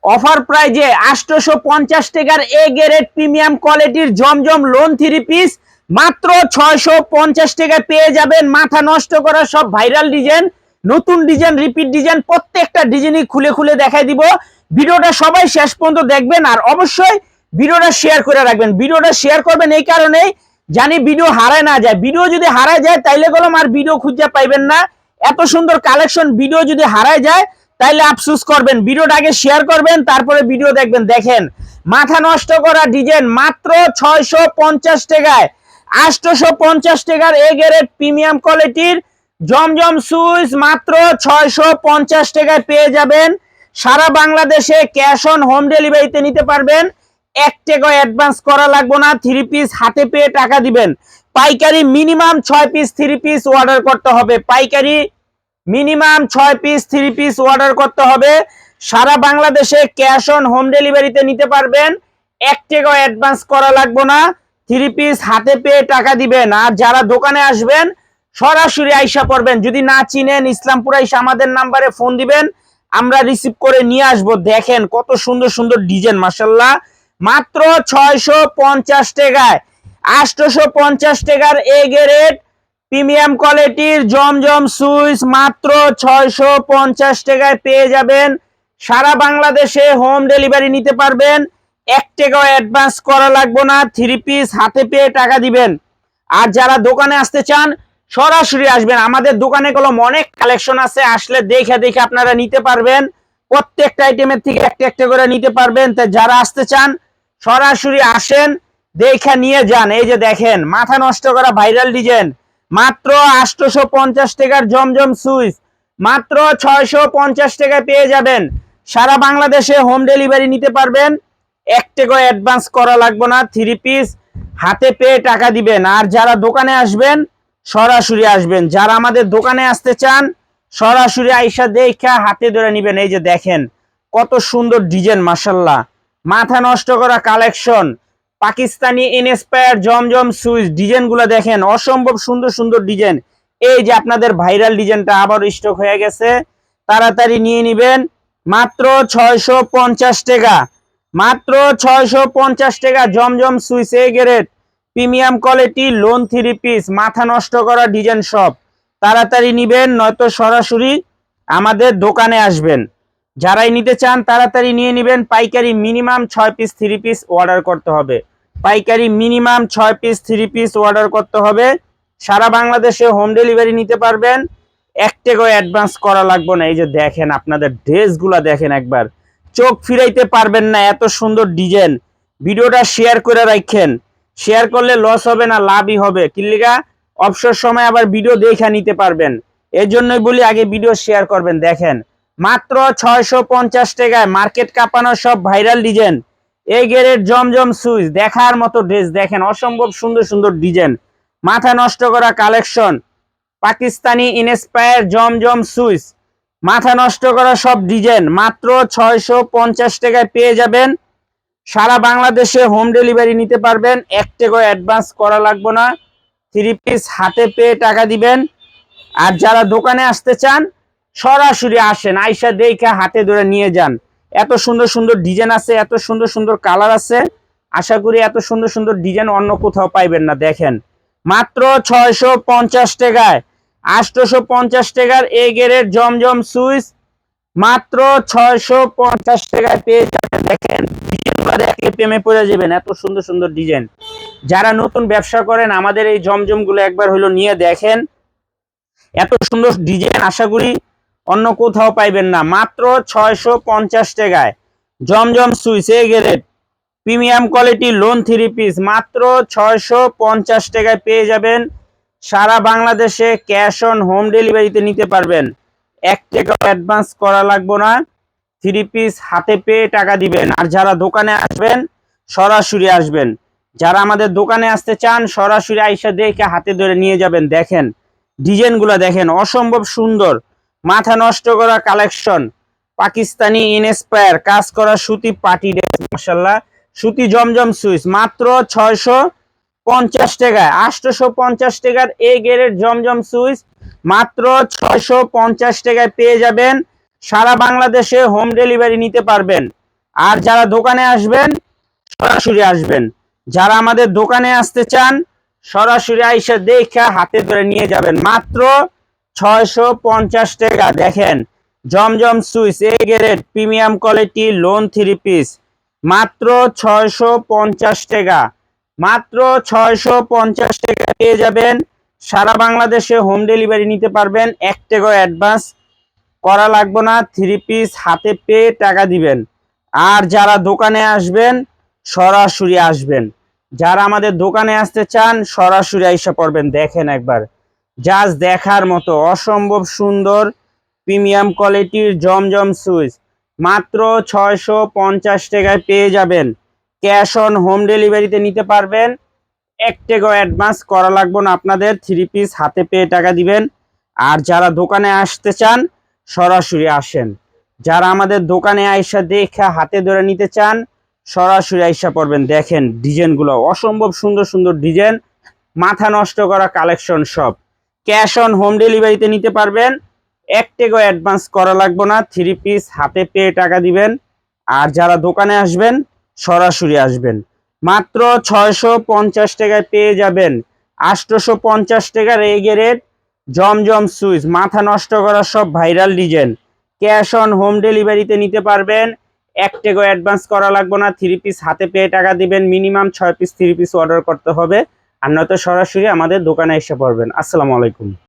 Offer প্রাইজে 850 টাকার এ grade premium কোয়ালিটির জমজম লোন 3 পিস মাত্র 650 টাকায় পেয়ে যাবেন। মাথা নষ্ট করা সব ভাইরাল ডিজাইন, নতুন ডিজাইন, রিপিট ডিজাইন, প্রত্যেকটা ডিজাইনই খুলে খুলে দেখাই দিব। ভিডিওটা সবাই শেষ পর্যন্ত দেখবেন আর অবশ্যই ভিডিওটা শেয়ার করে রাখবেন। ভিডিওটা শেয়ার করবেন এই কারণেই জানি ভিডিও হারায় না যায়। ভিডিও যদি হারায় যায় তাইলে কলম আর ভিডিও খুঁজে পাইবেন না। এত সুন্দর কালেকশন ভিডিও যদি হারায় যায় তাইলে আফসোস করবেন। ভিডিওটা আগে শেয়ার করবেন, তারপরে ভিডিও দেখবেন। দেখেন মাথা নষ্ট করা ডিজাইন মাত্র 650 টাকায়। 850 টাকার এ গ্রেড প্রিমিয়াম কোয়ালিটির জমজম সুইচ মাত্র 650 টাকায় পেয়ে যাবেন। সারা বাংলাদেশে ক্যাশ অন হোম ডেলিভারিতে নিতে পারবেন। 1 টাকা অ্যাডভান্স করা লাগবে না। 3 পিস হাতে পেয়ে টাকা দিবেন। পাইকারি মিনিমাম 6 পিস 3 পিস অর্ডার করতে হবে। পাইকারি মিনিমাম 6 পিস 3 পিস অর্ডার করতে হবে। সারা বাংলাদেশে ক্যাশ অন হোম ডেলিভারিতে নিতে পারবেন। 1 টাকা অ্যাডভান্স করা লাগবে না। 3 পিস হাতে পেয়ে টাকা দিবেন। আর যারা দোকানে আসবেন সরাসরি আইসা পড়বেন। যদি না চিনেন ইসলামপুর আইসা আমাদের নাম্বারে ফোন দিবেন, আমরা রিসিভ করে নিয়ে আসব। দেখেন কত সুন্দর সুন্দর ডিজাইন, মাশাআল্লাহ। মাত্র 650 টাকায় 850 টাকার এ গ্রেড প্রিমিয়াম কোয়ালিটির জমজম সুইচ মাত্র 650 টাকায় পেয়ে যাবেন। সারা বাংলাদেশে হোম ডেলিভারি নিতে পারবেন। 1 টাকাও অ্যাডভান্স করা লাগবে না। 3 পিস হাতে পেয়ে টাকা দিবেন। আর যারা দোকানে আসতে চান সরাসরি আসবেন। আমাদের দোকানে কলম অনেক কালেকশন আছে, আসলে দেখে দেখে আপনারা নিতে পারবেন। প্রত্যেকটা আইটেমের থেকে একটা একটা করে নিতে পারবেন। তাই যারা আসতে চান সরাসরি আসেন, দেখে নিয়ে যান। এই যে দেখেন মাথা নষ্ট করা ভাইরাল ডিজাইন মাত্র 850 টাকার জমজম সুইচ মাত্র 650 টাকায় পেয়ে যাবেন। সারা বাংলাদেশে হোম ডেলিভারি নিতে পারবেন। 1 টাকা অ্যাডভান্স করা লাগবে না। 3 পিস হাতে পেয়ে টাকা দিবেন। আর যারা দোকানে আসবেন সরাসরি আসবেন। যারা আমাদের দোকানে আসতে চান সরাসরি আইসা দেখা হাতে ধরে নিবেন। এই যে দেখেন কত সুন্দর ডিজাইন, মাশাআল্লাহ। মাথা নষ্ট করা কালেকশন, পাকিস্তানি ইনস্পায়ার জমজম সুইচ ডিজাইনগুলো দেখেন, অসম্ভব সুন্দর সুন্দর ডিজাইন। এই যে আপনাদের ভাইরাল ডিজাইনটা আবার স্টক হয়ে গেছে, তাড়াতাড়ি নিয়ে নেবেন। মাত্র 650 টাকা, মাত্র 650 টাকা জমজম switch A grade premium quality lawn 3 piece. মাথা নষ্ট করা ডিজাইন সব তাড়াতাড়ি নিবেন, নয়তো সরাসরি আমাদের দোকানে আসবেন। যারাই নিতে চান তাড়াতাড়ি নিয়ে নেবেন। পাইকারি মিনিমাম 6 পিস 3 পিস অর্ডার করতে হবে। পাইকারি মিনিমাম 6 পিস 3 পিস অর্ডার করতে হবে। সারা বাংলাদেশে হোম ডেলিভারি নিতে পারবেন। 1 টাকাও অ্যাডভান্স করা লাগবে না। এই যে দেখেন আপনাদের ড্রেসগুলো দেখেন, একবার চোখ ফিরাইতে পারবেন না, এত সুন্দর ডিজাইন। ভিডিওটা শেয়ার করে রাখেন, শেয়ার করলে লস হবে না, লাভই হবে। কিল্লিগা অবসর সময় আবার ভিডিও দেখে নিতে পারবেন। এর জন্যই বলি আগে ভিডিও শেয়ার করবেন। দেখেন মাত্র 650 টাকায় মার্কেট কাঁপানো সব ভাইরাল ডিজাইন এই গ্রেড জমজম সুইচ, দেখার মতো ড্রেস। দেখেন অসম্ভব সুন্দর সুন্দর ডিজাইন, মাথা নষ্ট করা কালেকশন, পাকিস্তানি ইনস্পায়ার জমজম সুইচ, মাথা নষ্ট করা সব ডিজাইন মাত্র 650 টাকায় পেয়ে যাবেন। সারা বাংলাদেশে হোম ডেলিভারি নিতে পারবেন। 1 টাকা অ্যাডভান্স করা লাগবে না। 3 পিস হাতে পেয়ে টাকা দিবেন। আর যারা দোকানে আসতে চান সরাসরি আসেন, আইসা দেখে হাতে ধরে নিয়ে যান। এত সুন্দর সুন্দর ডিজাইন আছে, এত সুন্দর সুন্দর কালার আছে। আশা করি এত সুন্দর সুন্দর ডিজাইন অন্য কোথাও পাইবেন না। দেখেন মাত্র 650 টাকায় 850 টাকার এ গ্রেড জমজম সুইচ মাত্র 650 টাকায় পেয়ে যাবেন। দেখেন ডিজাইনগুলো দেখলে প্রেমে পড়ে যাবেন, এত সুন্দর সুন্দর ডিজাইন। যারা নতুন ব্যবসা করেন আমাদের এই জমজমগুলো একবার হলো নিয়ে দেখেন, এত সুন্দর ডিজাইন আশা করি অন্য কোথাও পাইবেন না। মাত্র 650 টাকায় জমজম switch A grade premium quality lawn 3 piece মাত্র 650 টাকায় পেয়ে যাবেন। সারা বাংলাদেশে ক্যাশ অন হোম ডেলিভারিতে নিতে পারবেন। 1 টাকা অ্যাডভান্স করা লাগবে না। 3 পিস হাতে পেয়ে টাকা দিবেন। আর যারা দোকানে আসবেন সরাসরি আসবেন। যারা আমাদের দোকানে আসতে চান সরাসরি আইসা দেখে হাতে ধরে নিয়ে যাবেন। দেখেন ডিজাইনগুলো দেখেন, অসম্ভব সুন্দর, মাথা নষ্ট করা কালেকশন, পাকিস্তানি ইনস্পায়ার কাজ করা সুতি পার্টি ড্রেস, মাশাআল্লাহ। সুতি জমজম সুইচ মাত্র 650 টাকায় 850 টাকার এ গ্রেড জমজম সুইচ মাত্র 650 টাকায় পেয়ে যাবেন। সারা বাংলাদেশে হোম ডেলিভারি নিতে পারবেন। আর যারা দোকানে আসবেন সরাসরি আসবেন। যারা আমাদের দোকানে আসতে চান সরাসরি আইসা দেখা হাতে ধরে নিয়ে যাবেন। মাত্র 650 টাকা। দেখেন জমজম switch A grade premium quality lawn 3 piece মাত্র 650 টাকা। মাত্র 650 টাকা পেয়ে যাবেন। সারা বাংলাদেশে হোম ডেলিভারি নিতে পারবেন। 1 টাকা অ্যাডভান্স করা লাগবে না, 3 পিস হাতে পেয়ে টাকা দিবেন। আর যারা দোকানে আসবেন সরাসরি আসবেন। যারা আমাদের দোকানে আসতে চান সরাসরি আইসা পড়বেন। দেখেন একবার জাস্ট দেখার মতো অসম্ভব সুন্দর প্রিমিয়াম কোয়ালিটির জমজম সুইচ মাত্র 650 টাকায় পেয়ে যাবেন। ক্যাশ অন হোম ডেলিভারিতে নিতে পারবেন। 1 টাকা অ্যাডভান্স করা লাগবে না আপনাদের, 3 পিস হাতে পেয়ে টাকা দিবেন। আর যারা দোকানে আসতে চান সরাসরি আসেন। যারা আমাদের দোকানে আইসা দেখে হাতে ধরে নিতে চান সরাসরি আইসা পড়বেন। দেখেন ডিজাইনগুলো অসম্ভব সুন্দর সুন্দর ডিজাইন, মাথা নষ্ট করা কালেকশন সব। ক্যাশ অন হোম ডেলিভারিতে নিতে পারবেন। 1 টাকা অ্যাডভান্স করা লাগবে না, 3 পিস হাতে পেয়ে টাকা দিবেন। আর যারা দোকানে আসবেন সরাসরি আসবেন। মাত্র 650 টাকায় পেয়ে যাবেন 850 টাকার এ গ্রেড জমজম সুইচ, মাথা নষ্ট করা সব viral design. Cash on home ডেলিভারিতে নিতে পারবেন। 1 টাকা অ্যাডভান্স করা লাগবে না, 3 পিস হাতে পেয়ে টাকা দিবেন। মিনিমাম 6 পিস 3 পিস অর্ডার করতে হবে, আর নয়তো সরাসরি আমাদের দোকানে এসে পড়বেন। আসসালামু আলাইকুম।